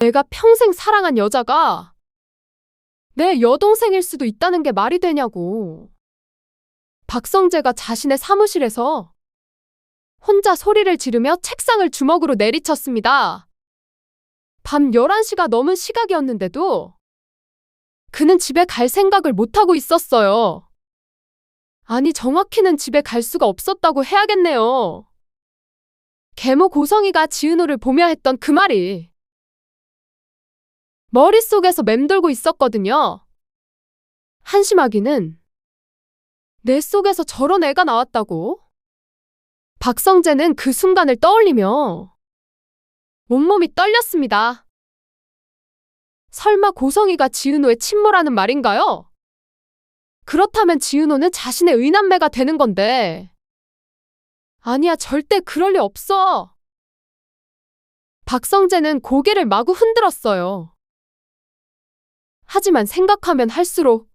내가 평생 사랑한 여자가 내 여동생일 수도 있다는 게 말이 되냐고. 박성재가 자신의 사무실에서 혼자 소리를 지르며 책상을 주먹으로 내리쳤습니다. 밤 11시가 넘은 시각이었는데도 그는 집에 갈 생각을 못하고 있었어요. 아니, 정확히는 집에 갈 수가 없었다고 해야겠네요. 계모 고성이가 지은호를 보며 했던 그 말이 머릿속에서 맴돌고 있었거든요. 한심하기는 내 속에서 저런 애가 나왔다고? 박성재는 그 순간을 떠올리며 온몸이 떨렸습니다. 설마 고성이가 지은호의 친모라는 말인가요? 그렇다면 지은호는 자신의 의남매가 되는 건데. 아니야, 절대 그럴 리 없어. 박성재는 고개를 마구 흔들었어요. 하지만 생각하면 할수록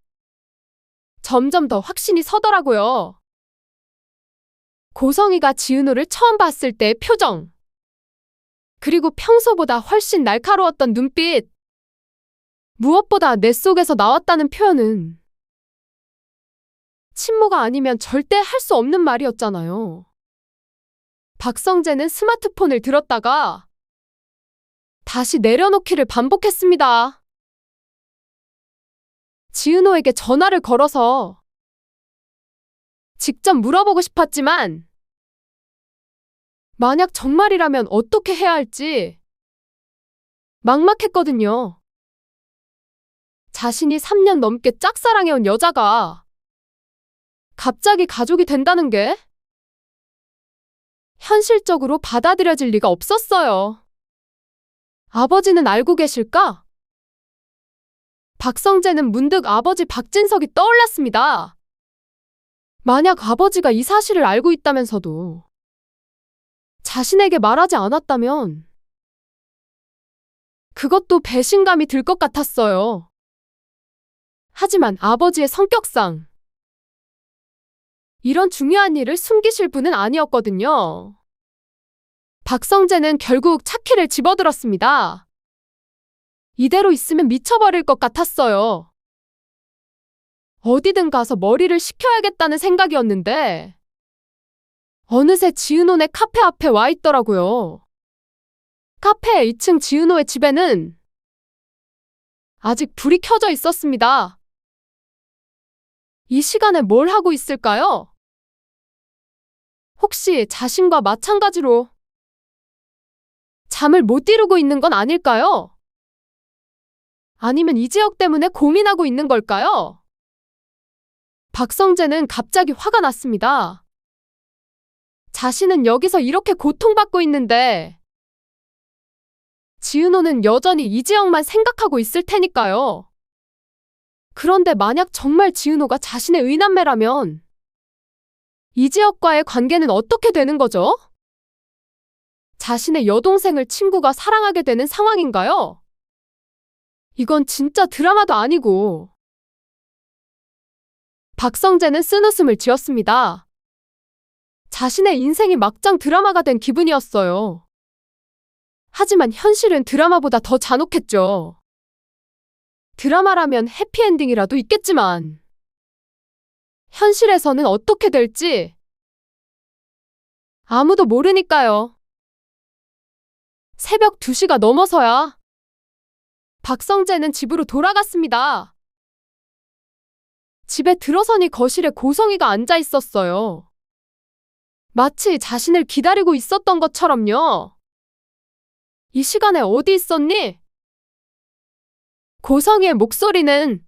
점점 더 확신이 서더라고요. 고성이가 지은호를 처음 봤을 때의 표정, 그리고 평소보다 훨씬 날카로웠던 눈빛, 무엇보다 내 속에서 나왔다는 표현은 친모가 아니면 절대 할 수 없는 말이었잖아요. 박성재는 스마트폰을 들었다가 다시 내려놓기를 반복했습니다. 지은호에게 전화를 걸어서 직접 물어보고 싶었지만 만약 정말이라면 어떻게 해야 할지 막막했거든요. 자신이 3년 넘게 짝사랑해온 여자가 갑자기 가족이 된다는 게 현실적으로 받아들여질 리가 없었어요. 아버지는 알고 계실까? 박성재는 문득 아버지 박진석이 떠올랐습니다. 만약 아버지가 이 사실을 알고 있다면서도 자신에게 말하지 않았다면 그것도 배신감이 들 것 같았어요. 하지만 아버지의 성격상 이런 중요한 일을 숨기실 분은 아니었거든요. 박성재는 결국 차키를 집어들었습니다. 이대로 있으면 미쳐버릴 것 같았어요. 어디든 가서 머리를 식혀야겠다는 생각이었는데 어느새 지은호네 카페 앞에 와 있더라고요. 카페 2층 지은호의 집에는 아직 불이 켜져 있었습니다. 이 시간에 뭘 하고 있을까요? 혹시 자신과 마찬가지로 잠을 못 이루고 있는 건 아닐까요? 아니면 이재혁 때문에 고민하고 있는 걸까요? 박성재는 갑자기 화가 났습니다. 자신은 여기서 이렇게 고통받고 있는데 지은호는 여전히 이재혁만 생각하고 있을 테니까요. 그런데 만약 정말 지은호가 자신의 의남매라면 이재혁과의 관계는 어떻게 되는 거죠? 자신의 여동생을 친구가 사랑하게 되는 상황인가요? 이건 진짜 드라마도 아니고. 박성재는 쓴웃음을 지었습니다. 자신의 인생이 막장 드라마가 된 기분이었어요. 하지만 현실은 드라마보다 더 잔혹했죠. 드라마라면 해피엔딩이라도 있겠지만 현실에서는 어떻게 될지 아무도 모르니까요. 새벽 2시가 넘어서야 박성재는 집으로 돌아갔습니다. 집에 들어서니 거실에 고성이가 앉아 있었어요. 마치 자신을 기다리고 있었던 것처럼요. 이 시간에 어디 있었니? 고성이의 목소리는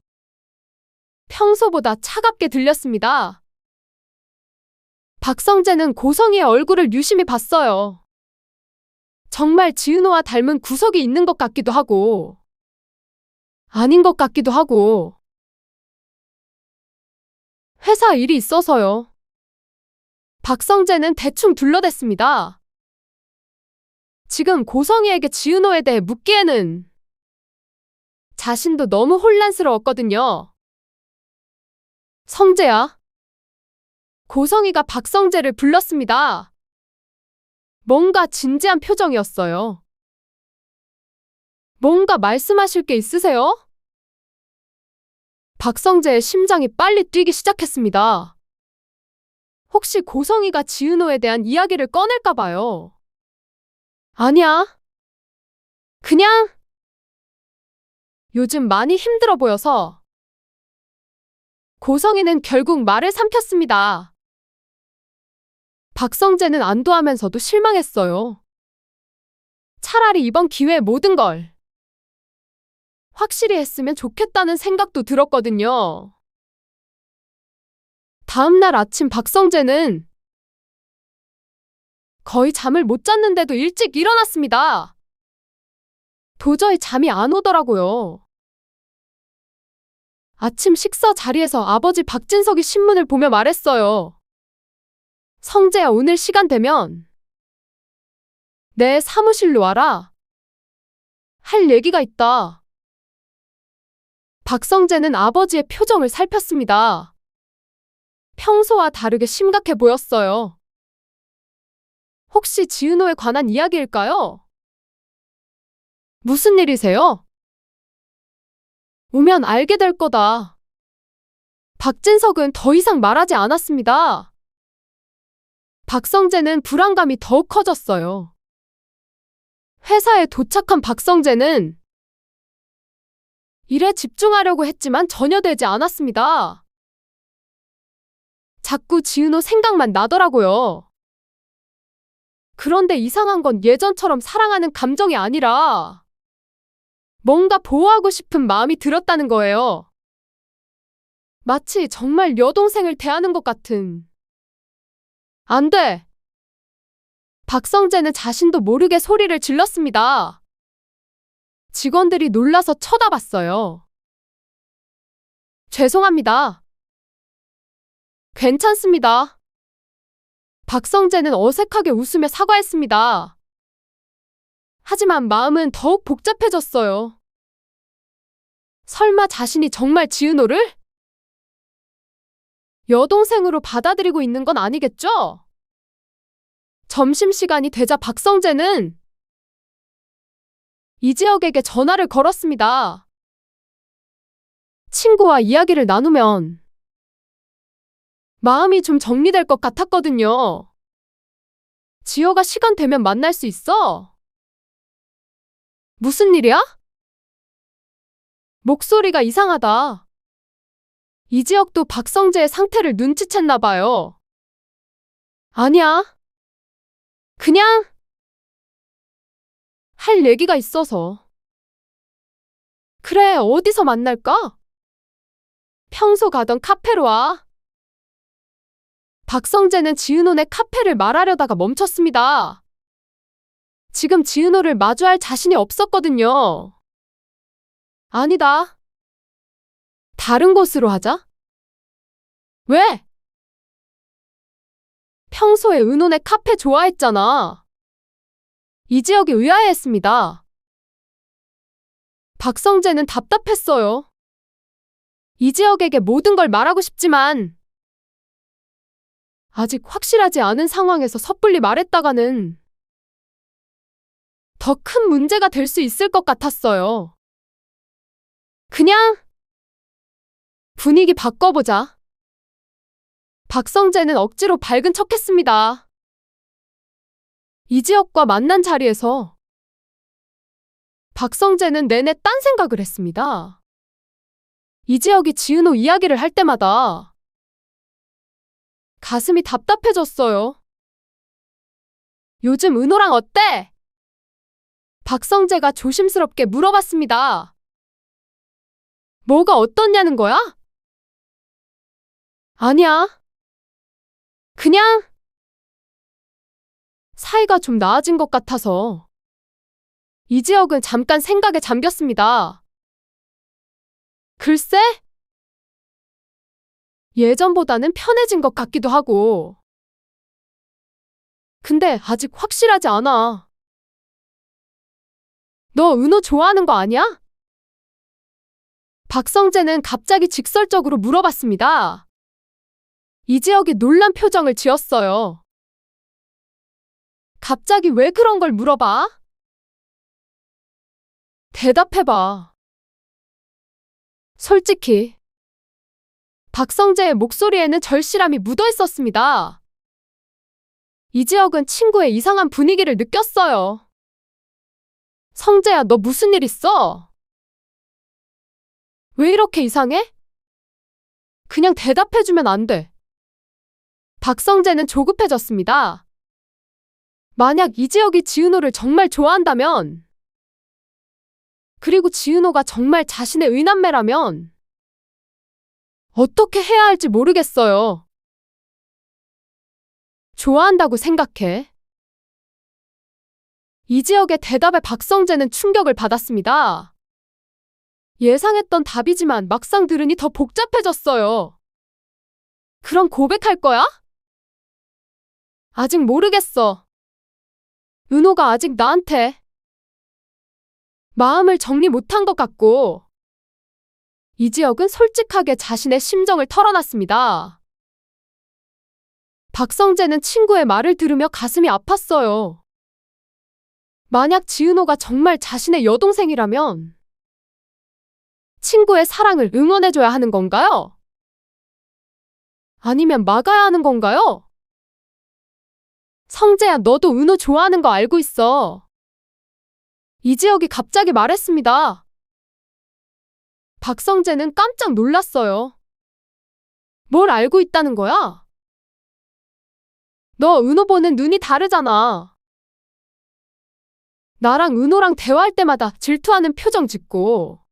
평소보다 차갑게 들렸습니다. 박성재는 고성이의 얼굴을 유심히 봤어요. 정말 지은호와 닮은 구석이 있는 것 같기도 하고 아닌 것 같기도 하고. 회사 일이 있어서요. 박성재는 대충 둘러댔습니다. 지금 고성이에게 지은호에 대해 묻기에는 자신도 너무 혼란스러웠거든요. 성재야. 고성이가 박성재를 불렀습니다. 뭔가 진지한 표정이었어요. 뭔가 말씀하실 게 있으세요? 박성재의 심장이 빨리 뛰기 시작했습니다. 혹시 고성이가 지은호에 대한 이야기를 꺼낼까 봐요. 아니야. 그냥 요즘 많이 힘들어 보여서. 고성이는 결국 말을 삼켰습니다. 박성재는 안도하면서도 실망했어요. 차라리 이번 기회에 모든 걸 확실히 했으면 좋겠다는 생각도 들었거든요. 다음 날 아침 박성재는 거의 잠을 못 잤는데도 일찍 일어났습니다. 도저히 잠이 안 오더라고요. 아침 식사 자리에서 아버지 박진석이 신문을 보며 말했어요. 성재야, 오늘 시간 되면 내 사무실로 와라. 할 얘기가 있다. 박성재는 아버지의 표정을 살폈습니다. 평소와 다르게 심각해 보였어요. 혹시 지은호에 관한 이야기일까요? 무슨 일이세요? 오면 알게 될 거다. 박진석은 더 이상 말하지 않았습니다. 박성재는 불안감이 더욱 커졌어요. 회사에 도착한 박성재는 일에 집중하려고 했지만 전혀 되지 않았습니다. 자꾸 지은호 생각만 나더라고요. 그런데 이상한 건 예전처럼 사랑하는 감정이 아니라 뭔가 보호하고 싶은 마음이 들었다는 거예요. 마치 정말 여동생을 대하는 것 같은. 안 돼! 박성재는 자신도 모르게 소리를 질렀습니다. 직원들이 놀라서 쳐다봤어요. 죄송합니다. 괜찮습니다. 박성재는 어색하게 웃으며 사과했습니다. 하지만 마음은 더욱 복잡해졌어요. 설마 자신이 정말 지은호를 여동생으로 받아들이고 있는 건 아니겠죠? 점심시간이 되자 박성재는 이지혁에게 전화를 걸었습니다. 친구와 이야기를 나누면 마음이 좀 정리될 것 같았거든요. 지혁아, 시간 되면 만날 수 있어? 무슨 일이야? 목소리가 이상하다. 이지혁도 박성재의 상태를 눈치챘나 봐요. 아니야. 그냥 할 얘기가 있어서. 그래, 어디서 만날까? 평소 가던 카페로 와. 박성재는 지은호네 카페를 말하려다가 멈췄습니다. 지금 지은호를 마주할 자신이 없었거든요. 아니다. 다른 곳으로 하자. 왜? 평소에 은호네 카페 좋아했잖아. 이지혁이 의아해했습니다. 박성재는 답답했어요. 이지혁에게 모든 걸 말하고 싶지만 아직 확실하지 않은 상황에서 섣불리 말했다가는 더 큰 문제가 될 수 있을 것 같았어요. 그냥 분위기 바꿔보자. 박성재는 억지로 밝은 척했습니다. 이지혁과 만난 자리에서 박성재는 내내 딴 생각을 했습니다. 이지혁이 지은호 이야기를 할 때마다 가슴이 답답해졌어요. 요즘 은호랑 어때? 박성재가 조심스럽게 물어봤습니다. 뭐가 어떻냐는 거야? 아니야. 그냥 사이가 좀 나아진 것 같아서. 이지혁은 잠깐 생각에 잠겼습니다. 글쎄? 예전보다는 편해진 것 같기도 하고. 근데 아직 확실하지 않아. 너 은호 좋아하는 거 아니야? 박성재는 갑자기 직설적으로 물어봤습니다. 이지혁이 놀란 표정을 지었어요. 갑자기 왜 그런 걸 물어봐? 대답해봐. 솔직히 박성재의 목소리에는 절실함이 묻어 있었습니다. 이지혁은 친구의 이상한 분위기를 느꼈어요. 성재야, 너 무슨 일 있어? 왜 이렇게 이상해? 그냥 대답해주면 안 돼. 박성재는 조급해졌습니다. 만약 이지혁이 지은호를 정말 좋아한다면, 그리고 지은호가 정말 자신의 의남매라면, 어떻게 해야 할지 모르겠어요. 좋아한다고 생각해. 이지혁의 대답에 박성재는 충격을 받았습니다. 예상했던 답이지만 막상 들으니 더 복잡해졌어요. 그럼 고백할 거야? 아직 모르겠어. 은호가 아직 나한테 마음을 정리 못한 것 같고. 이지혁은 솔직하게 자신의 심정을 털어놨습니다. 박성재는 친구의 말을 들으며 가슴이 아팠어요. 만약 지은호가 정말 자신의 여동생이라면 친구의 사랑을 응원해줘야 하는 건가요? 아니면 막아야 하는 건가요? 성재야, 너도 은호 좋아하는 거 알고 있어. 이지혁이 갑자기 말했습니다. 박성재는 깜짝 놀랐어요. 뭘 알고 있다는 거야? 너 은호 보는 눈이 다르잖아. 나랑 은호랑 대화할 때마다 질투하는 표정 짓고.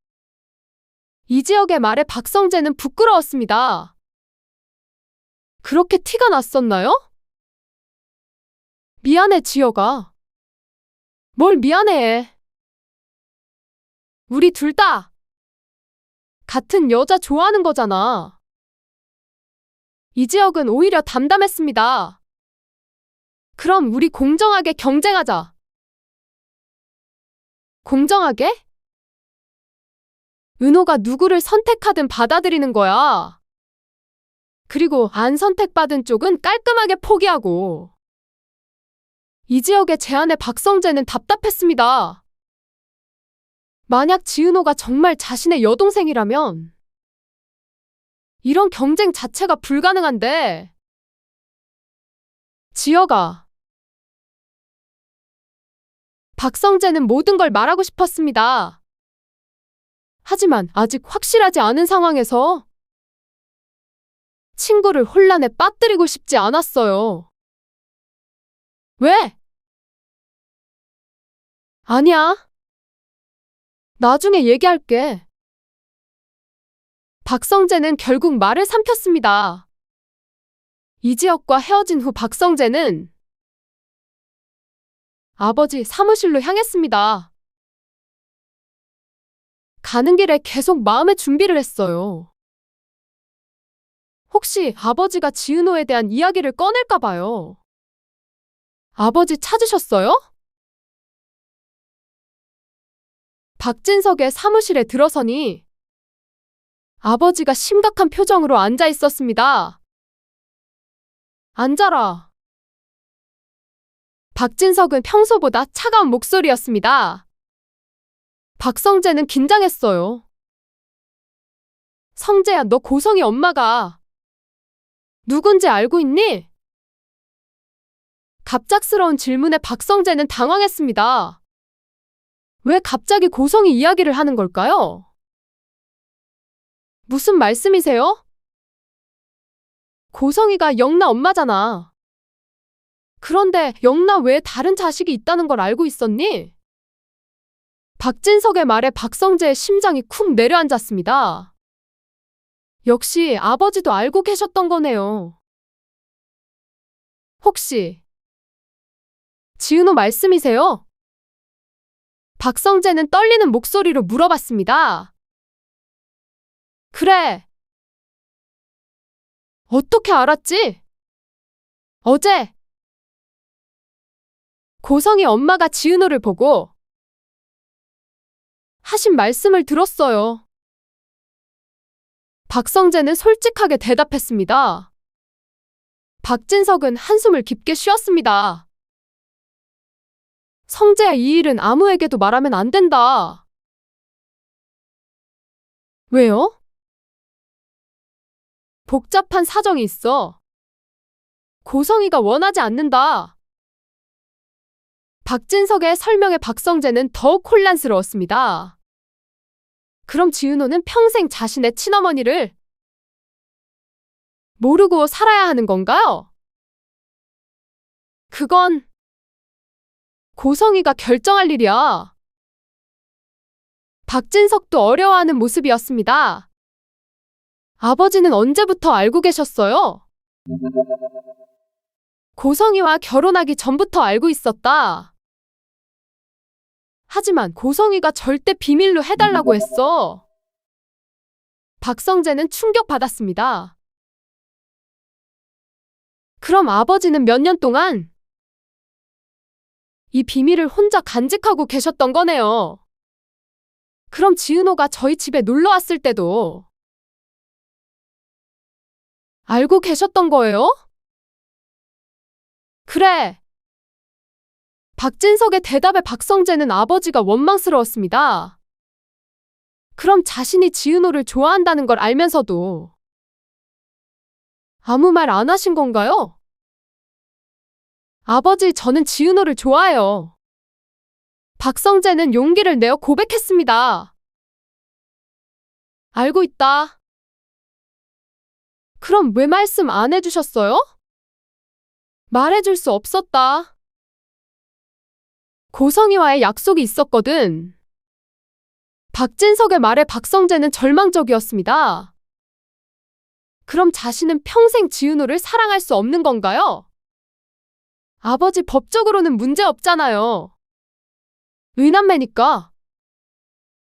이지혁의 말에 박성재는 부끄러웠습니다. 그렇게 티가 났었나요? 미안해, 지혁아. 뭘 미안해. 우리 둘 다 같은 여자 좋아하는 거잖아. 이지혁은 오히려 담담했습니다. 그럼 우리 공정하게 경쟁하자. 공정하게? 은호가 누구를 선택하든 받아들이는 거야. 그리고 안 선택받은 쪽은 깔끔하게 포기하고. 이지혁의 제안에 박성재는 답답했습니다. 만약 지은호가 정말 자신의 여동생이라면 이런 경쟁 자체가 불가능한데. 지혁아. 박성재는 모든 걸 말하고 싶었습니다. 하지만 아직 확실하지 않은 상황에서 친구를 혼란에 빠뜨리고 싶지 않았어요. 왜? 아니야. 나중에 얘기할게. 박성재는 결국 말을 삼켰습니다. 이지혁과 헤어진 후 박성재는 아버지 사무실로 향했습니다. 가는 길에 계속 마음의 준비를 했어요. 혹시 아버지가 지은호에 대한 이야기를 꺼낼까 봐요. 아버지 찾으셨어요? 박진석의 사무실에 들어서니 아버지가 심각한 표정으로 앉아 있었습니다. 앉아라. 박진석은 평소보다 차가운 목소리였습니다. 박성재는 긴장했어요. 성재야, 너 고성이 엄마가 누군지 알고 있니? 갑작스러운 질문에 박성재는 당황했습니다. 왜 갑자기 고성이 이야기를 하는 걸까요? 무슨 말씀이세요? 고성이가 영나 엄마잖아. 그런데 영나 외에 다른 자식이 있다는 걸 알고 있었니? 박진석의 말에 박성재의 심장이 쿵 내려앉았습니다. 역시 아버지도 알고 계셨던 거네요. 혹시 지은호 말씀이세요? 박성재는 떨리는 목소리로 물어봤습니다. 그래. 어떻게 알았지? 어제 고성이 엄마가 지은호를 보고 하신 말씀을 들었어요. 박성재는 솔직하게 대답했습니다. 박진석은 한숨을 깊게 쉬었습니다. 성재야, 이 일은 아무에게도 말하면 안 된다. 왜요? 복잡한 사정이 있어. 고성이가 원하지 않는다. 박진석의 설명에 박성재는 더욱 혼란스러웠습니다. 그럼 지은호는 평생 자신의 친어머니를 모르고 살아야 하는 건가요? 그건 고성이가 결정할 일이야. 박진석도 어려워하는 모습이었습니다. 아버지는 언제부터 알고 계셨어요? 고성이와 결혼하기 전부터 알고 있었다. 하지만 고성이가 절대 비밀로 해달라고 했어. 박성재는 충격받았습니다. 그럼 아버지는 몇 년 동안 이 비밀을 혼자 간직하고 계셨던 거네요. 그럼 지은호가 저희 집에 놀러 왔을 때도 알고 계셨던 거예요? 그래. 박진석의 대답에 박성재는 아버지가 원망스러웠습니다. 그럼 자신이 지은호를 좋아한다는 걸 알면서도 아무 말 안 하신 건가요? 아버지, 저는 지은호를 좋아해요. 박성재는 용기를 내어 고백했습니다. 알고 있다. 그럼 왜 말씀 안 해주셨어요? 말해줄 수 없었다. 고성이와의 약속이 있었거든. 박진석의 말에 박성재는 절망적이었습니다. 그럼 자신은 평생 지은호를 사랑할 수 없는 건가요? 아버지, 법적으로는 문제 없잖아요. 의남매니까.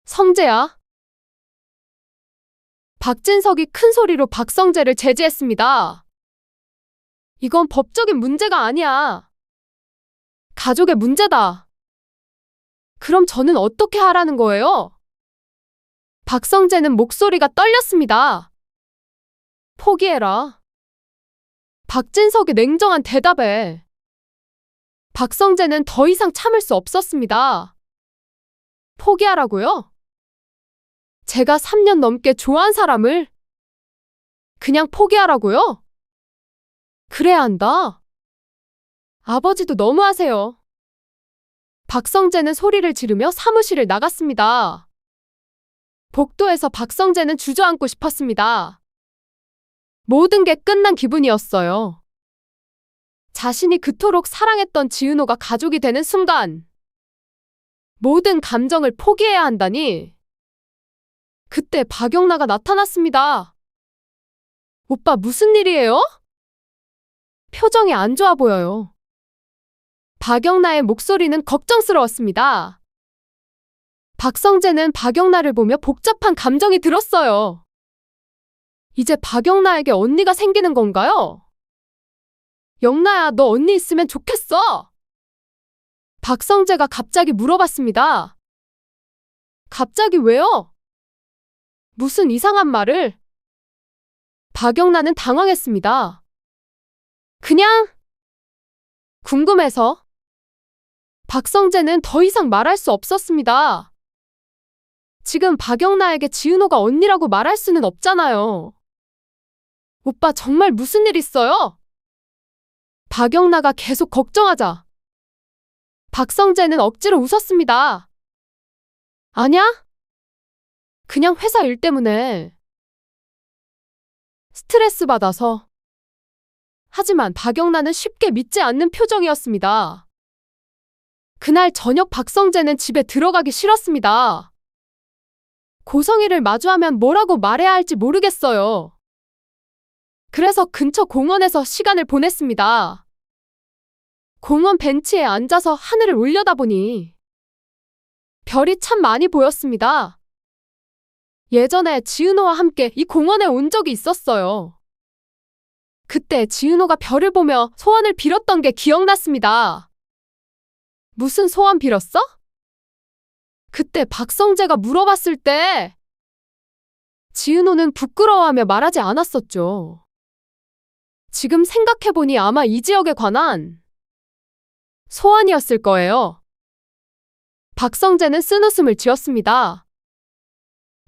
성재야. 박진석이 큰 소리로 박성재를 제지했습니다. 이건 법적인 문제가 아니야. 가족의 문제다. 그럼 저는 어떻게 하라는 거예요? 박성재는 목소리가 떨렸습니다. 포기해라. 박진석이 냉정한 대답에 박성재는 더 이상 참을 수 없었습니다. 포기하라고요? 제가 3년 넘게 좋아한 사람을 그냥 포기하라고요? 그래야 한다. 아버지도 너무하세요. 박성재는 소리를 지르며 사무실을 나갔습니다. 복도에서 박성재는 주저앉고 싶었습니다. 모든 게 끝난 기분이었어요. 자신이 그토록 사랑했던 지은호가 가족이 되는 순간 모든 감정을 포기해야 한다니. 그때 박영나가 나타났습니다. 오빠, 무슨 일이에요? 표정이 안 좋아 보여요. 박영나의 목소리는 걱정스러웠습니다. 박성재는 박영나를 보며 복잡한 감정이 들었어요. 이제 박영나에게 언니가 생기는 건가요? 영나야, 너 언니 있으면 좋겠어. 박성재가 갑자기 물어봤습니다. 갑자기 왜요? 무슨 이상한 말을? 박영나는 당황했습니다. 그냥 궁금해서. 박성재는 더 이상 말할 수 없었습니다. 지금 박영나에게 지은호가 언니라고 말할 수는 없잖아요. 오빠, 정말 무슨 일 있어요? 박영나가 계속 걱정하자 박성재는 억지로 웃었습니다. 아냐? 그냥 회사 일 때문에 스트레스 받아서. 하지만 박영나는 쉽게 믿지 않는 표정이었습니다. 그날 저녁 박성재는 집에 들어가기 싫었습니다. 고성이를 마주하면 뭐라고 말해야 할지 모르겠어요. 그래서 근처 공원에서 시간을 보냈습니다. 공원 벤치에 앉아서 하늘을 올려다보니 별이 참 많이 보였습니다. 예전에 지은호와 함께 이 공원에 온 적이 있었어요. 그때 지은호가 별을 보며 소원을 빌었던 게 기억났습니다. 무슨 소원 빌었어? 그때 박성재가 물어봤을 때 지은호는 부끄러워하며 말하지 않았었죠. 지금 생각해보니 아마 이 지역에 관한 소원이었을 거예요. 박성재는 쓴웃음을 지었습니다.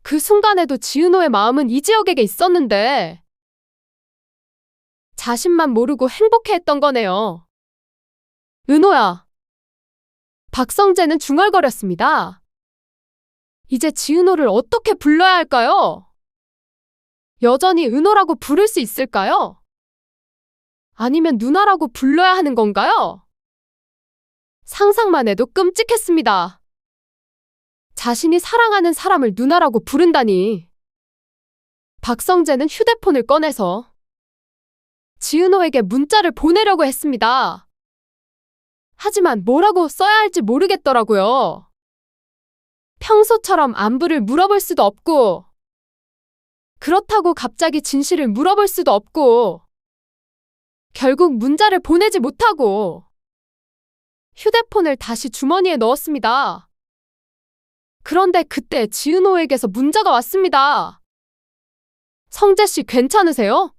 그 순간에도 지은호의 마음은 이지혁에게 있었는데 자신만 모르고 행복해했던 거네요. 은호야. 박성재는 중얼거렸습니다. 이제 지은호를 어떻게 불러야 할까요? 여전히 은호라고 부를 수 있을까요? 아니면 누나라고 불러야 하는 건가요? 상상만 해도 끔찍했습니다. 자신이 사랑하는 사람을 누나라고 부른다니. 박성재는 휴대폰을 꺼내서 지은호에게 문자를 보내려고 했습니다. 하지만 뭐라고 써야 할지 모르겠더라고요. 평소처럼 안부를 물어볼 수도 없고, 그렇다고 갑자기 진실을 물어볼 수도 없고, 결국 문자를 보내지 못하고 휴대폰을 다시 주머니에 넣었습니다. 그런데 그때 지은호에게서 문자가 왔습니다. 성재 씨 괜찮으세요?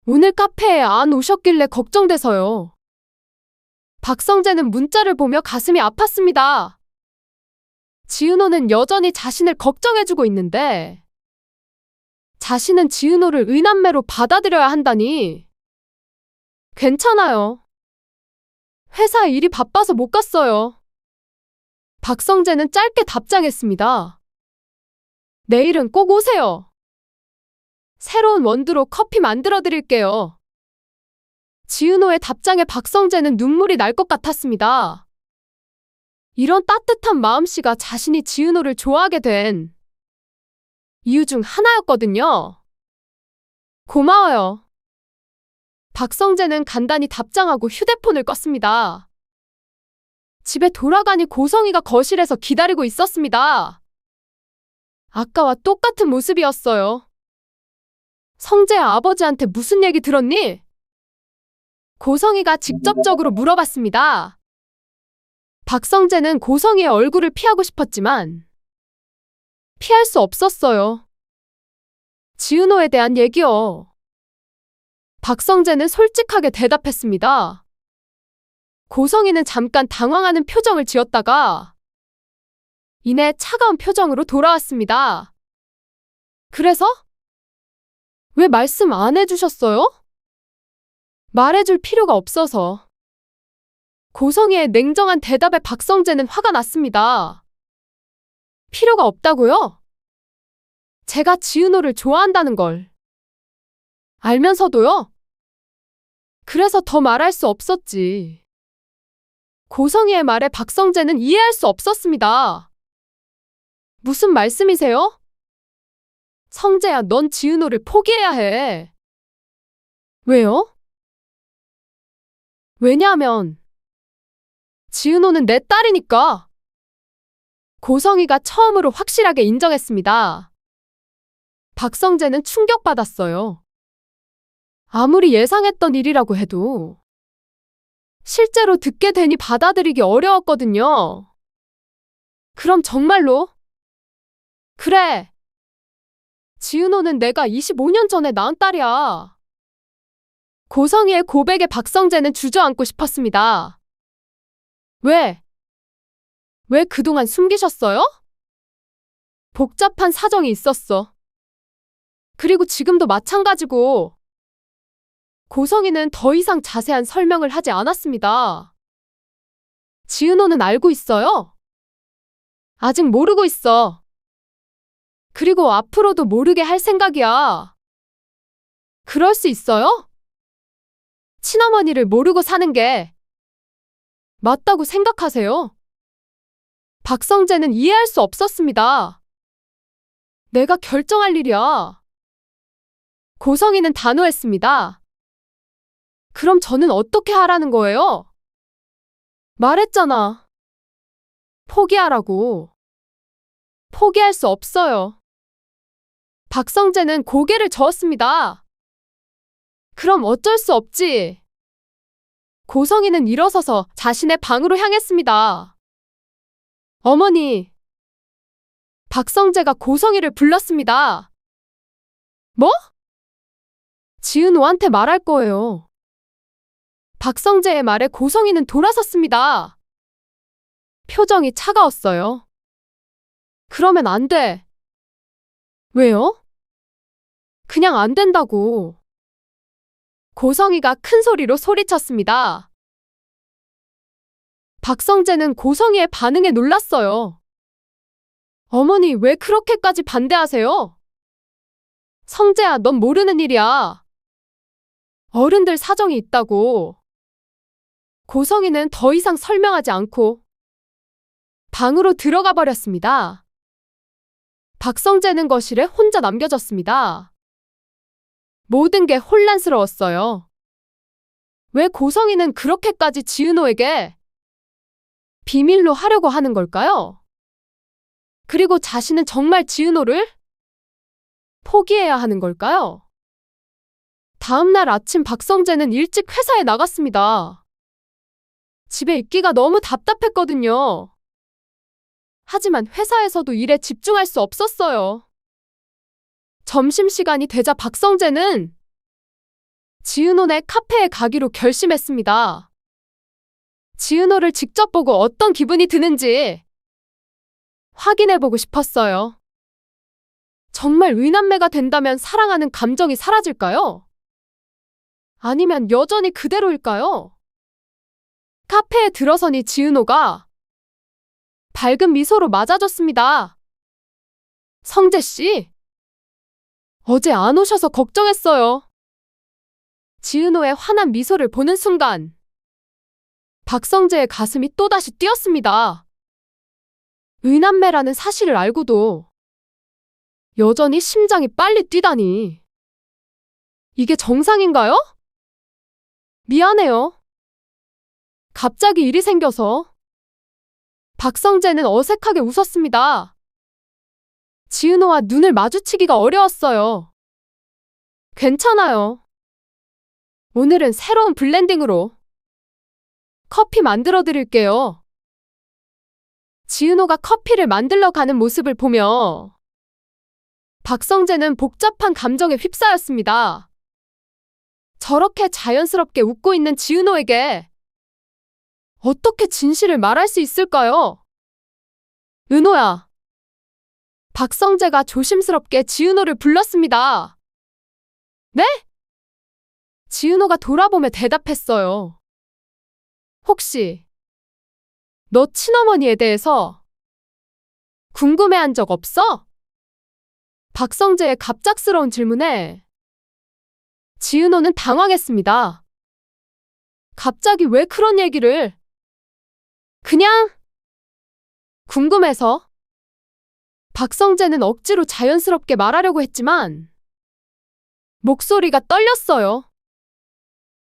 오늘 카페에 안 오셨길래 걱정돼서요. 박성재는 문자를 보며 가슴이 아팠습니다. 지은호는 여전히 자신을 걱정해주고 있는데 자신은 지은호를 의남매로 받아들여야 한다니. 괜찮아요. 회사 일이 바빠서 못 갔어요. 박성재는 짧게 답장했습니다. 내일은 꼭 오세요. 새로운 원두로 커피 만들어 드릴게요. 지은호의 답장에 박성재는 눈물이 날 것 같았습니다. 이런 따뜻한 마음씨가 자신이 지은호를 좋아하게 된 이유 중 하나였거든요. 고마워요. 박성재는 간단히 답장하고 휴대폰을 껐습니다. 집에 돌아가니 고성이가 거실에서 기다리고 있었습니다. 아까와 똑같은 모습이었어요. 성재야, 아버지한테 무슨 얘기 들었니? 고성이가 직접적으로 물어봤습니다. 박성재는 고성이의 얼굴을 피하고 싶었지만 피할 수 없었어요. 지은호에 대한 얘기요. 박성재는 솔직하게 대답했습니다. 고성이는 잠깐 당황하는 표정을 지었다가 이내 차가운 표정으로 돌아왔습니다. 그래서? 왜 말씀 안 해주셨어요? 말해줄 필요가 없어서. 고성이의 냉정한 대답에 박성재는 화가 났습니다. 필요가 없다고요? 제가 지은호를 좋아한다는 걸 알면서도요? 그래서 더 말할 수 없었지. 고성이의 말에 박성재는 이해할 수 없었습니다. 무슨 말씀이세요? 성재야, 넌 지은호를 포기해야 해. 왜요? 왜냐하면 지은호는 내 딸이니까. 고성이가 처음으로 확실하게 인정했습니다. 박성재는 충격받았어요. 아무리 예상했던 일이라고 해도 실제로 듣게 되니 받아들이기 어려웠거든요. 그럼 정말로? 그래. 지은호는 내가 25년 전에 낳은 딸이야. 고성이의 고백에 박성재는 주저앉고 싶었습니다. 왜? 왜 그동안 숨기셨어요? 복잡한 사정이 있었어. 그리고 지금도 마찬가지고. 고성이는 더 이상 자세한 설명을 하지 않았습니다. 지은호는 알고 있어요? 아직 모르고 있어. 그리고 앞으로도 모르게 할 생각이야. 그럴 수 있어요? 친어머니를 모르고 사는 게 맞다고 생각하세요? 박성재는 이해할 수 없었습니다. 내가 결정할 일이야. 고성이는 단호했습니다. 그럼 저는 어떻게 하라는 거예요? 말했잖아. 포기하라고. 포기할 수 없어요. 박성재는 고개를 저었습니다. 그럼 어쩔 수 없지. 고성이는 일어서서 자신의 방으로 향했습니다. 어머니. 박성재가 고성이를 불렀습니다. 뭐? 지은호한테 말할 거예요. 박성재의 말에 고성이는 돌아섰습니다. 표정이 차가웠어요. 그러면 안 돼. 왜요? 그냥 안 된다고. 고성이가 큰 소리로 소리쳤습니다. 박성재는 고성이의 반응에 놀랐어요. 어머니, 왜 그렇게까지 반대하세요? 성재야, 넌 모르는 일이야. 어른들 사정이 있다고. 고성이는 더 이상 설명하지 않고 방으로 들어가 버렸습니다. 박성재는 거실에 혼자 남겨졌습니다. 모든 게 혼란스러웠어요. 왜 고성이는 그렇게까지 지은호에게 비밀로 하려고 하는 걸까요? 그리고 자신은 정말 지은호를 포기해야 하는 걸까요? 다음 날 아침 박성재는 일찍 회사에 나갔습니다. 집에 있기가 너무 답답했거든요. 하지만 회사에서도 일에 집중할 수 없었어요. 점심시간이 되자 박성재는 지은호네 카페에 가기로 결심했습니다. 지은호를 직접 보고 어떤 기분이 드는지 확인해보고 싶었어요. 정말 의남매가 된다면 사랑하는 감정이 사라질까요? 아니면 여전히 그대로일까요? 카페에 들어서니 지은호가 밝은 미소로 맞아줬습니다. 성재씨, 어제 안 오셔서 걱정했어요. 지은호의 환한 미소를 보는 순간 박성재의 가슴이 또다시 뛰었습니다. 의남매라는 사실을 알고도 여전히 심장이 빨리 뛰다니. 이게 정상인가요? 미안해요. 갑자기 일이 생겨서. 박성재는 어색하게 웃었습니다. 지은호와 눈을 마주치기가 어려웠어요. 괜찮아요. 오늘은 새로운 블렌딩으로 커피 만들어 드릴게요. 지은호가 커피를 만들러 가는 모습을 보며 박성재는 복잡한 감정에 휩싸였습니다. 저렇게 자연스럽게 웃고 있는 지은호에게 어떻게 진실을 말할 수 있을까요? 은호야. 박성재가 조심스럽게 지은호를 불렀습니다. 네? 지은호가 돌아보며 대답했어요. 혹시 너 친어머니에 대해서 궁금해한 적 없어? 박성재의 갑작스러운 질문에 지은호는 당황했습니다. 갑자기 왜 그런 얘기를? 그냥 궁금해서. 박성재는 억지로 자연스럽게 말하려고 했지만 목소리가 떨렸어요.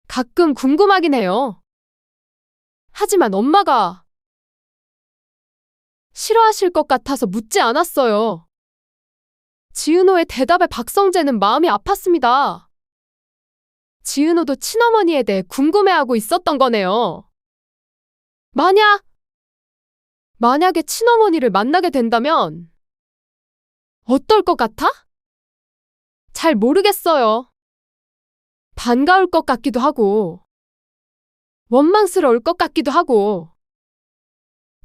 가끔 궁금하긴 해요. 하지만 엄마가 싫어하실 것 같아서 묻지 않았어요. 지은호의 대답에 박성재는 마음이 아팠습니다. 지은호도 친어머니에 대해 궁금해하고 있었던 거네요. 만약에 친어머니를 만나게 된다면 어떨 것 같아? 잘 모르겠어요. 반가울 것 같기도 하고 원망스러울 것 같기도 하고.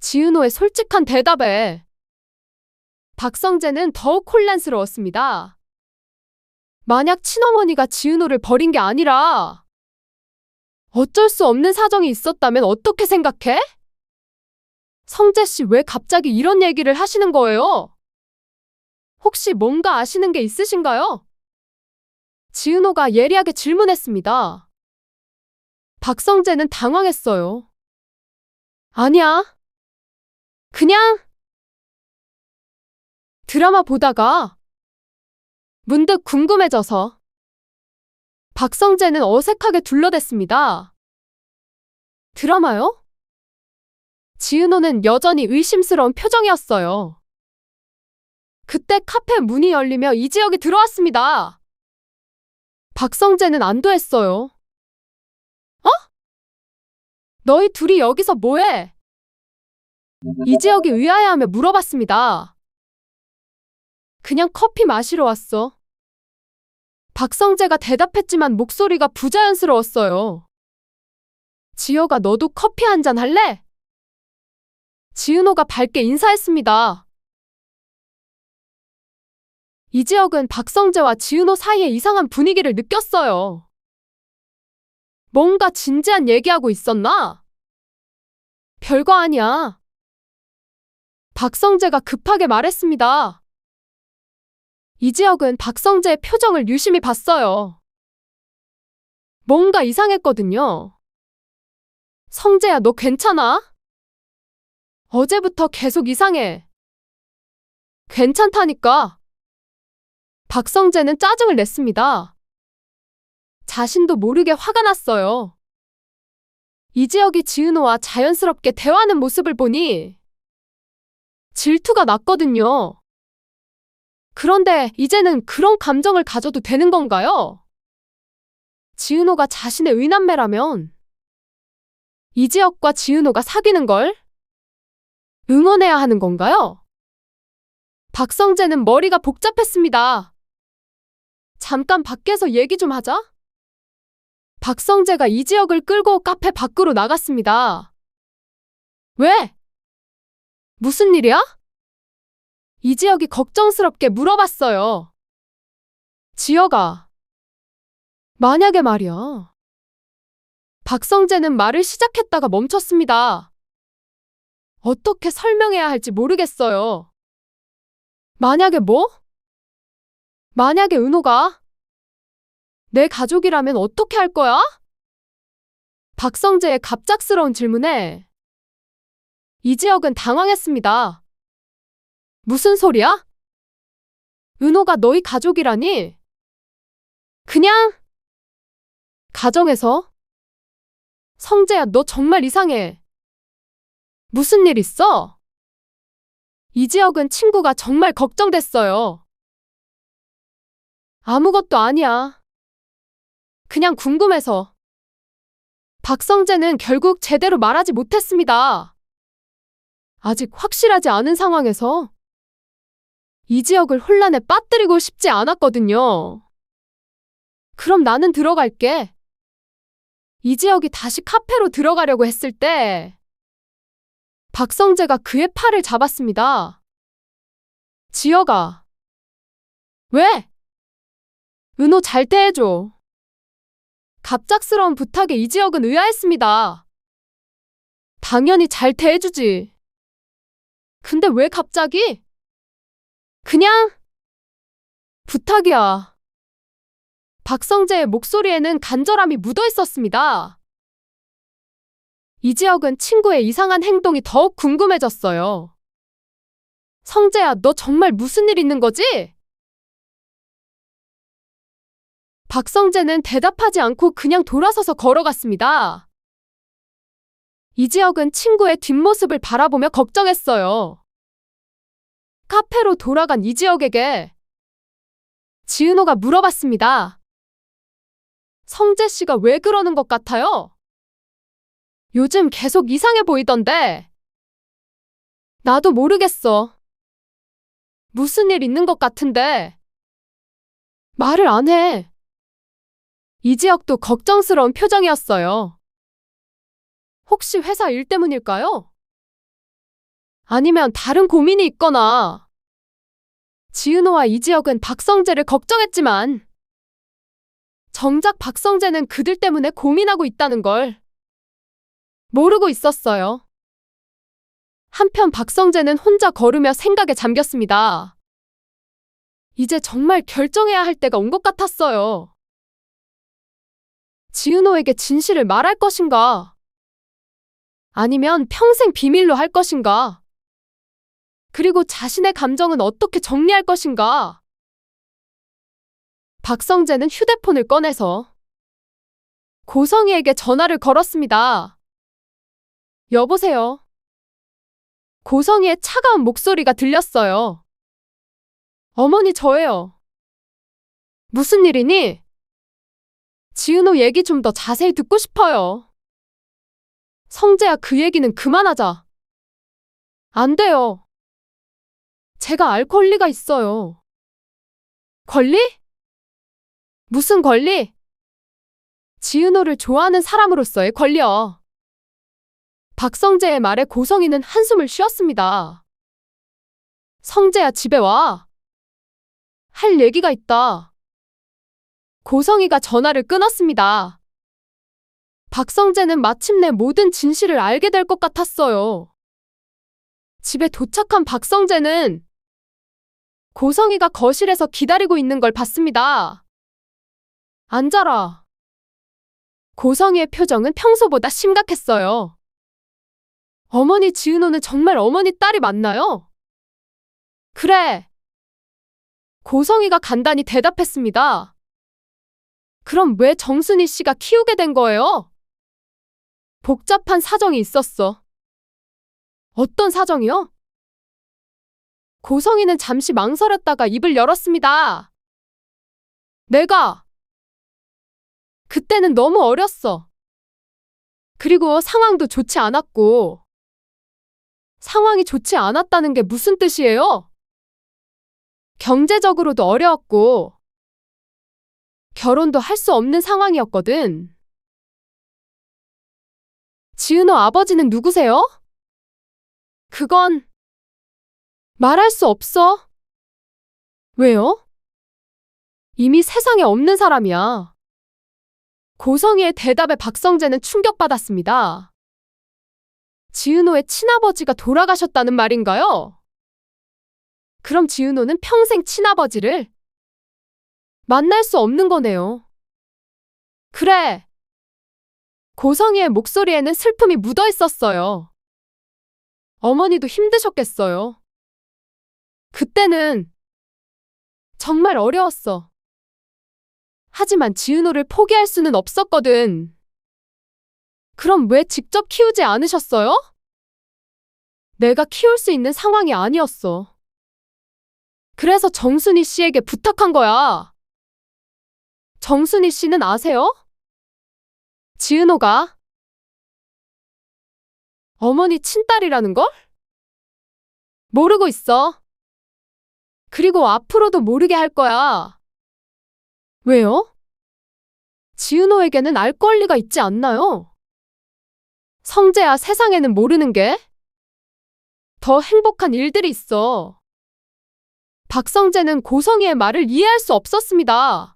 지은호의 솔직한 대답에 박성재는 더욱 혼란스러웠습니다. 만약 친어머니가 지은호를 버린 게 아니라 어쩔 수 없는 사정이 있었다면 어떻게 생각해? 성재씨, 왜 갑자기 이런 얘기를 하시는 거예요? 혹시 뭔가 아시는 게 있으신가요? 지은호가 예리하게 질문했습니다. 박성재는 당황했어요. 아니야. 그냥 드라마 보다가 문득 궁금해져서. 박성재는 어색하게 둘러댔습니다. 드라마요? 지은호는 여전히 의심스러운 표정이었어요. 그때 카페 문이 열리며 이지혁이 들어왔습니다. 박성재는 안도했어요. 어? 너희 둘이 여기서 뭐해? 이지혁이 의아해하며 물어봤습니다. 그냥 커피 마시러 왔어. 박성재가 대답했지만 목소리가 부자연스러웠어요. 지혁아, 너도 커피 한 잔 할래? 지은호가 밝게 인사했습니다. 이지혁은 박성재와 지은호 사이에 이상한 분위기를 느꼈어요. 뭔가 진지한 얘기하고 있었나? 별거 아니야. 박성재가 급하게 말했습니다. 이지혁은 박성재의 표정을 유심히 봤어요. 뭔가 이상했거든요. 성재야, 너 괜찮아? 어제부터 계속 이상해. 괜찮다니까. 박성재는 짜증을 냈습니다. 자신도 모르게 화가 났어요. 이지혁이 지은호와 자연스럽게 대화하는 모습을 보니 질투가 났거든요. 그런데 이제는 그런 감정을 가져도 되는 건가요? 지은호가 자신의 의남매라면 이지혁과 지은호가 사귀는 걸 응원해야 하는 건가요? 박성재는 머리가 복잡했습니다. 잠깐 밖에서 얘기 좀 하자. 박성재가 이지혁을 끌고 카페 밖으로 나갔습니다. 왜? 무슨 일이야? 이지혁이 걱정스럽게 물어봤어요. 지혁아, 만약에 말이야. 박성재는 말을 시작했다가 멈췄습니다. 어떻게 설명해야 할지 모르겠어요. 만약에 뭐? 만약에 은호가 내 가족이라면 어떻게 할 거야? 박성재의 갑작스러운 질문에 이지혁은 당황했습니다. 무슨 소리야? 은호가 너희 가족이라니? 그냥 가정에서? 성재야, 너 정말 이상해. 무슨 일 있어? 이지혁은 친구가 정말 걱정됐어요. 아무것도 아니야. 그냥 궁금해서. 박성재는 결국 제대로 말하지 못했습니다. 아직 확실하지 않은 상황에서 이지혁을 혼란에 빠뜨리고 싶지 않았거든요. 그럼 나는 들어갈게. 이지혁이 다시 카페로 들어가려고 했을 때 박성재가 그의 팔을 잡았습니다. 지혁아. 왜? 은호 잘 대해줘. 갑작스러운 부탁에 이지혁은 의아했습니다. 당연히 잘 대해주지. 근데 왜 갑자기? 그냥 부탁이야. 박성재의 목소리에는 간절함이 묻어 있었습니다. 이지혁은 친구의 이상한 행동이 더욱 궁금해졌어요. 성재야, 너 정말 무슨 일 있는 거지? 박성재는 대답하지 않고 그냥 돌아서서 걸어갔습니다. 이지혁은 친구의 뒷모습을 바라보며 걱정했어요. 카페로 돌아간 이지혁에게 지은호가 물어봤습니다. 성재 씨가 왜 그러는 것 같아요? 요즘 계속 이상해 보이던데. 나도 모르겠어. 무슨 일 있는 것 같은데. 말을 안 해. 이지혁도 걱정스러운 표정이었어요. 혹시 회사 일 때문일까요? 아니면 다른 고민이 있거나. 지은호와 이지혁은 박성재를 걱정했지만 정작 박성재는 그들 때문에 고민하고 있다는 걸 모르고 있었어요. 한편 박성재는 혼자 걸으며 생각에 잠겼습니다. 이제 정말 결정해야 할 때가 온 것 같았어요. 지은호에게 진실을 말할 것인가? 아니면 평생 비밀로 할 것인가? 그리고 자신의 감정은 어떻게 정리할 것인가? 박성재는 휴대폰을 꺼내서 고성희에게 전화를 걸었습니다. 여보세요. 고성희의 차가운 목소리가 들렸어요. 어머니, 저예요. 무슨 일이니? 지은호 얘기 좀 더 자세히 듣고 싶어요. 성재야, 그 얘기는 그만하자. 안 돼요. 제가 알 권리가 있어요. 권리? 무슨 권리? 지은호를 좋아하는 사람으로서의 권리요. 박성재의 말에 고성희는 한숨을 쉬었습니다. 성재야, 집에 와. 할 얘기가 있다. 고성이가 전화를 끊었습니다. 박성재는 마침내 모든 진실을 알게 될 것 같았어요. 집에 도착한 박성재는 고성이가 거실에서 기다리고 있는 걸 봤습니다. 앉아라. 고성이의 표정은 평소보다 심각했어요. 어머니 지은호는 정말 어머니 딸이 맞나요? 그래. 고성이가 간단히 대답했습니다. 그럼 왜 정순이 씨가 키우게 된 거예요? 복잡한 사정이 있었어. 어떤 사정이요? 고성이는 잠시 망설였다가 입을 열었습니다. 내가 그때는 너무 어렸어. 그리고 상황도 좋지 않았고. 상황이 좋지 않았다는 게 무슨 뜻이에요? 경제적으로도 어려웠고 결혼도 할 수 없는 상황이었거든. 지은호 아버지는 누구세요? 그건 말할 수 없어. 왜요? 이미 세상에 없는 사람이야. 고성이의 대답에 박성재는 충격받았습니다. 지은호의 친아버지가 돌아가셨다는 말인가요? 그럼 지은호는 평생 친아버지를 만날 수 없는 거네요. 그래. 고성이의 목소리에는 슬픔이 묻어 있었어요. 어머니도 힘드셨겠어요. 그때는 정말 어려웠어. 하지만 지은호를 포기할 수는 없었거든. 그럼 왜 직접 키우지 않으셨어요? 내가 키울 수 있는 상황이 아니었어. 그래서 정순이 씨에게 부탁한 거야. 정순이 씨는 아세요? 지은호가 어머니 친딸이라는 걸? 모르고 있어. 그리고 앞으로도 모르게 할 거야. 왜요? 지은호에게는 알 권리가 있지 않나요? 성재야, 세상에는 모르는 게 더 행복한 일들이 있어. 박성재는 고성이의 말을 이해할 수 없었습니다.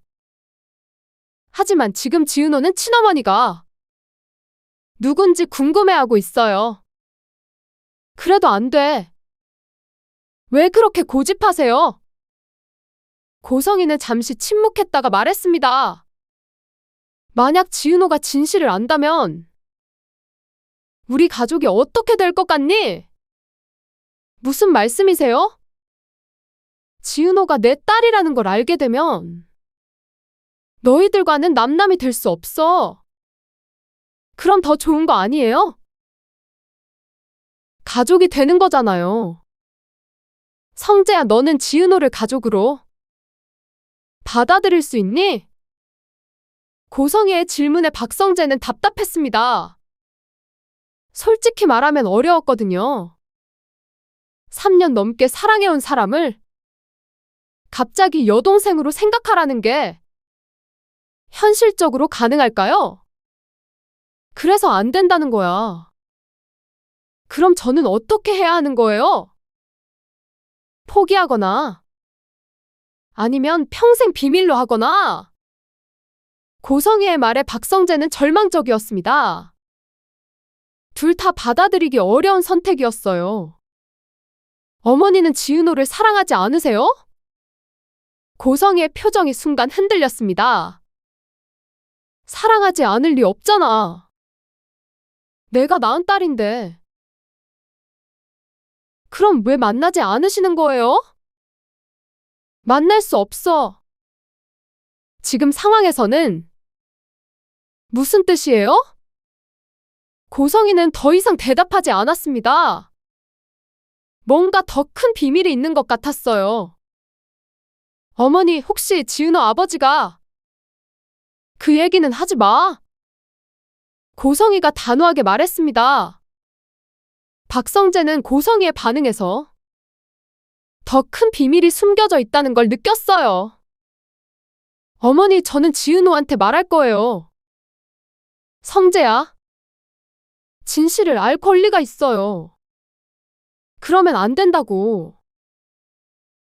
하지만 지금 지은호는 친어머니가 누군지 궁금해하고 있어요. 그래도 안 돼. 왜 그렇게 고집하세요? 고성이는 잠시 침묵했다가 말했습니다. 만약 지은호가 진실을 안다면 우리 가족이 어떻게 될 것 같니? 무슨 말씀이세요? 지은호가 내 딸이라는 걸 알게 되면 너희들과는 남남이 될 수 없어. 그럼 더 좋은 거 아니에요? 가족이 되는 거잖아요. 성재야, 너는 지은호를 가족으로 받아들일 수 있니? 고성이의 질문에 박성재는 답답했습니다. 솔직히 말하면 어려웠거든요. 3년 넘게 사랑해온 사람을 갑자기 여동생으로 생각하라는 게 현실적으로 가능할까요? 그래서 안 된다는 거야. 그럼 저는 어떻게 해야 하는 거예요? 포기하거나 아니면 평생 비밀로 하거나. 고성이의 말에 박성재는 절망적이었습니다. 둘 다 받아들이기 어려운 선택이었어요. 어머니는 지은호를 사랑하지 않으세요? 고성이의 표정이 순간 흔들렸습니다. 사랑하지 않을 리 없잖아. 내가 낳은 딸인데. 그럼 왜 만나지 않으시는 거예요? 만날 수 없어. 지금 상황에서는. 무슨 뜻이에요? 고성이는 더 이상 대답하지 않았습니다. 뭔가 더 큰 비밀이 있는 것 같았어요. 어머니, 혹시 지은호 아버지가 그 얘기는 하지 마. 고성이가 단호하게 말했습니다. 박성재는 고성이의 반응에서 더 큰 비밀이 숨겨져 있다는 걸 느꼈어요. 어머니, 저는 지은호한테 말할 거예요. 성재야, 진실을 알 권리가 있어요. 그러면 안 된다고.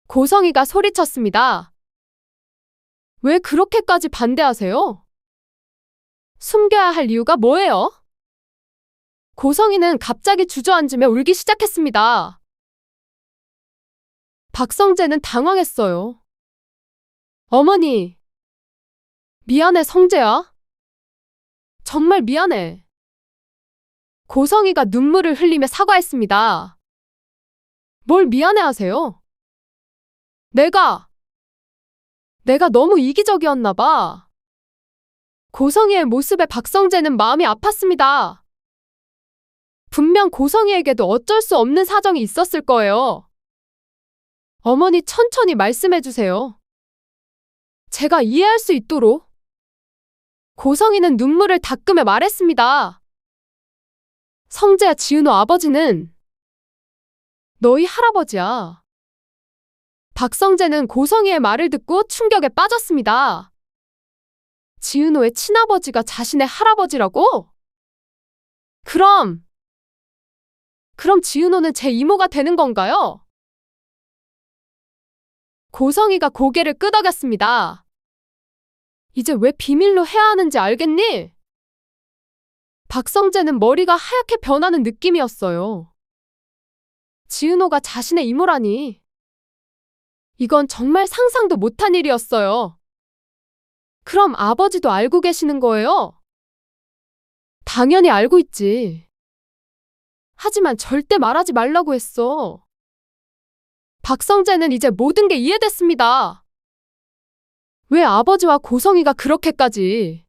고성이가 소리쳤습니다. 왜 그렇게까지 반대하세요? 숨겨야 할 이유가 뭐예요? 고성이는 갑자기 주저앉으며 울기 시작했습니다. 박성재는 당황했어요. 어머니, 미안해, 성재야. 정말 미안해. 고성이가 눈물을 흘리며 사과했습니다. 뭘 미안해하세요? 내가 너무 이기적이었나 봐. 고성이의 모습에 박성재는 마음이 아팠습니다. 분명 고성이에게도 어쩔 수 없는 사정이 있었을 거예요. 어머니, 천천히 말씀해 주세요. 제가 이해할 수 있도록. 고성이는 눈물을 닦으며 말했습니다. 성재야, 지은호 아버지는 너희 할아버지야. 박성재는 고성이의 말을 듣고 충격에 빠졌습니다. 지은호의 친아버지가 자신의 할아버지라고? 그럼 지은호는 제 이모가 되는 건가요? 고성이가 고개를 끄덕였습니다. 이제 왜 비밀로 해야 하는지 알겠니? 박성재는 머리가 하얗게 변하는 느낌이었어요. 지은호가 자신의 이모라니. 이건 정말 상상도 못한 일이었어요. 그럼 아버지도 알고 계시는 거예요? 당연히 알고 있지. 하지만 절대 말하지 말라고 했어. 박성재는 이제 모든 게 이해됐습니다. 왜 아버지와 고성이가 그렇게까지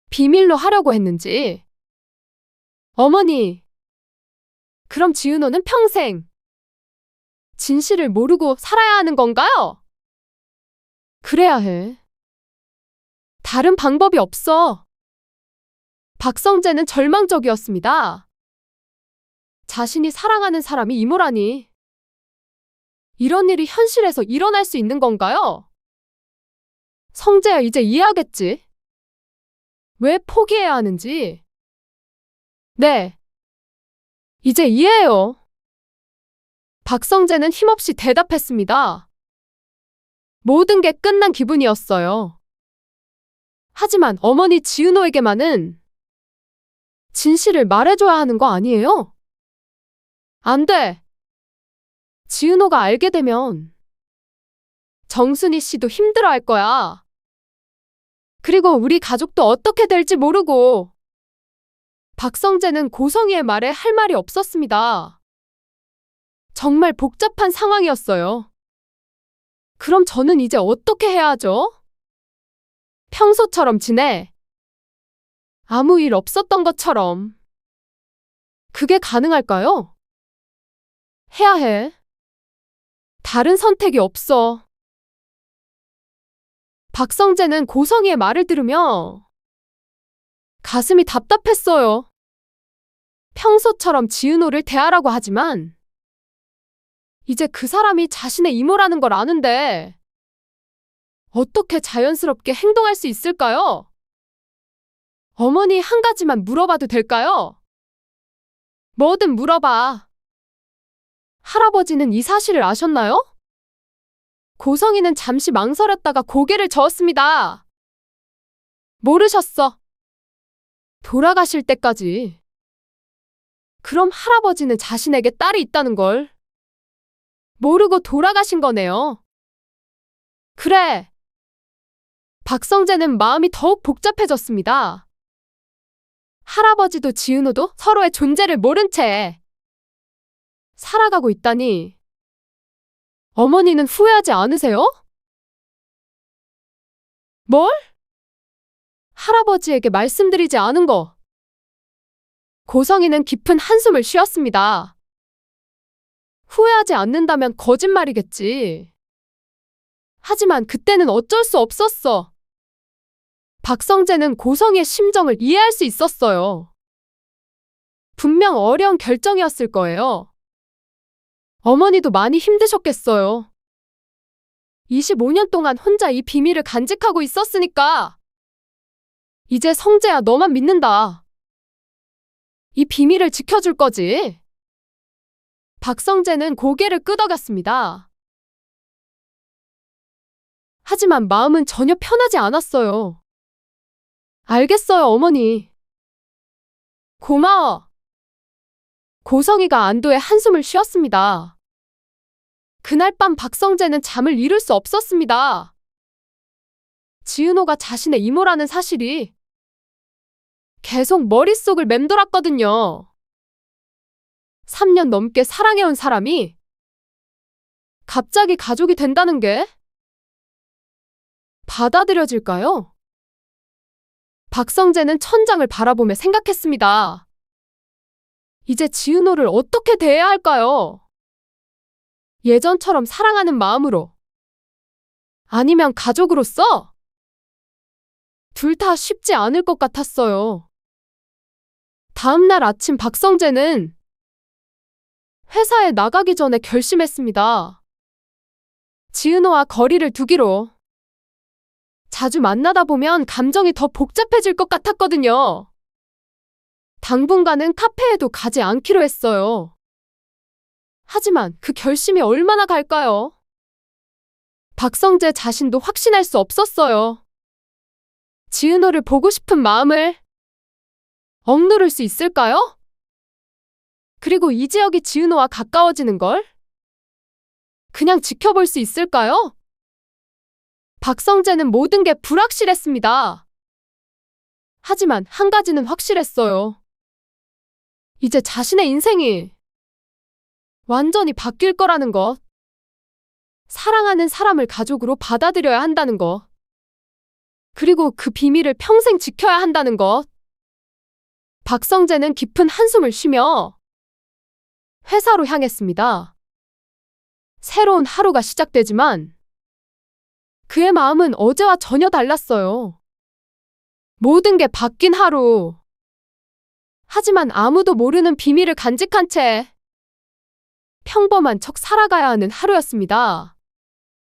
비밀로 하려고 했는지. 어머니, 그럼 지은호는 평생 진실을 모르고 살아야 하는 건가요? 그래야 해. 다른 방법이 없어. 박성재는 절망적이었습니다. 자신이 사랑하는 사람이 이모라니. 이런 일이 현실에서 일어날 수 있는 건가요? 성재야, 이제 이해하겠지? 왜 포기해야 하는지. 네, 이제 이해해요. 박성재는 힘없이 대답했습니다. 모든 게 끝난 기분이었어요. 하지만 어머니, 지은호에게만은 진실을 말해줘야 하는 거 아니에요? 안 돼. 지은호가 알게 되면 정순이 씨도 힘들어할 거야. 그리고 우리 가족도 어떻게 될지 모르고. 박성재는 고성이의 말에 할 말이 없었습니다. 정말 복잡한 상황이었어요. 그럼 저는 이제 어떻게 해야 하죠? 평소처럼 지내. 아무 일 없었던 것처럼. 그게 가능할까요? 해야 해. 다른 선택이 없어. 박성재는 고성이의 말을 들으며 가슴이 답답했어요. 평소처럼 지은호를 대하라고 하지만 이제 그 사람이 자신의 이모라는 걸 아는데 어떻게 자연스럽게 행동할 수 있을까요? 어머니, 한 가지만 물어봐도 될까요? 뭐든 물어봐. 할아버지는 이 사실을 아셨나요? 고성이는 잠시 망설였다가 고개를 저었습니다. 모르셨어. 돌아가실 때까지. 그럼 할아버지는 자신에게 딸이 있다는 걸 모르고 돌아가신 거네요. 그래. 박성재는 마음이 더욱 복잡해졌습니다. 할아버지도 지은호도 서로의 존재를 모른 채 살아가고 있다니. 어머니는 후회하지 않으세요? 뭘? 할아버지에게 말씀드리지 않은 거. 고성이는 깊은 한숨을 쉬었습니다. 후회하지 않는다면 거짓말이겠지. 하지만 그때는 어쩔 수 없었어. 박성재는 고성이의 심정을 이해할 수 있었어요. 분명 어려운 결정이었을 거예요. 어머니도 많이 힘드셨겠어요. 25년 동안 혼자 이 비밀을 간직하고 있었으니까. 이제 성재야, 너만 믿는다. 이 비밀을 지켜줄 거지? 박성재는 고개를 끄덕였습니다. 하지만 마음은 전혀 편하지 않았어요. 알겠어요, 어머니. 고마워. 고성이가 안도의 한숨을 쉬었습니다. 그날 밤 박성재는 잠을 이룰 수 없었습니다. 지은호가 자신의 이모라는 사실이 계속 머릿속을 맴돌았거든요. 3년 넘게 사랑해온 사람이 갑자기 가족이 된다는 게 받아들여질까요? 박성재는 천장을 바라보며 생각했습니다. 이제 지은호를 어떻게 대해야 할까요? 예전처럼 사랑하는 마음으로? 아니면 가족으로서? 둘 다 쉽지 않을 것 같았어요. 다음날 아침 박성재는 회사에 나가기 전에 결심했습니다. 지은호와 거리를 두기로. 자주 만나다 보면 감정이 더 복잡해질 것 같았거든요. 당분간은 카페에도 가지 않기로 했어요. 하지만 그 결심이 얼마나 갈까요? 박성재 자신도 확신할 수 없었어요. 지은호를 보고 싶은 마음을 억누를 수 있을까요? 그리고 이지혁이 지은호와 가까워지는 걸 그냥 지켜볼 수 있을까요? 박성재는 모든 게 불확실했습니다. 하지만 한 가지는 확실했어요. 이제 자신의 인생이 완전히 바뀔 거라는 것. 사랑하는 사람을 가족으로 받아들여야 한다는 것. 그리고 그 비밀을 평생 지켜야 한다는 것. 박성재는 깊은 한숨을 쉬며 회사로 향했습니다. 새로운 하루가 시작되지만 그의 마음은 어제와 전혀 달랐어요. 모든 게 바뀐 하루. 하지만 아무도 모르는 비밀을 간직한 채 평범한 척 살아가야 하는 하루였습니다.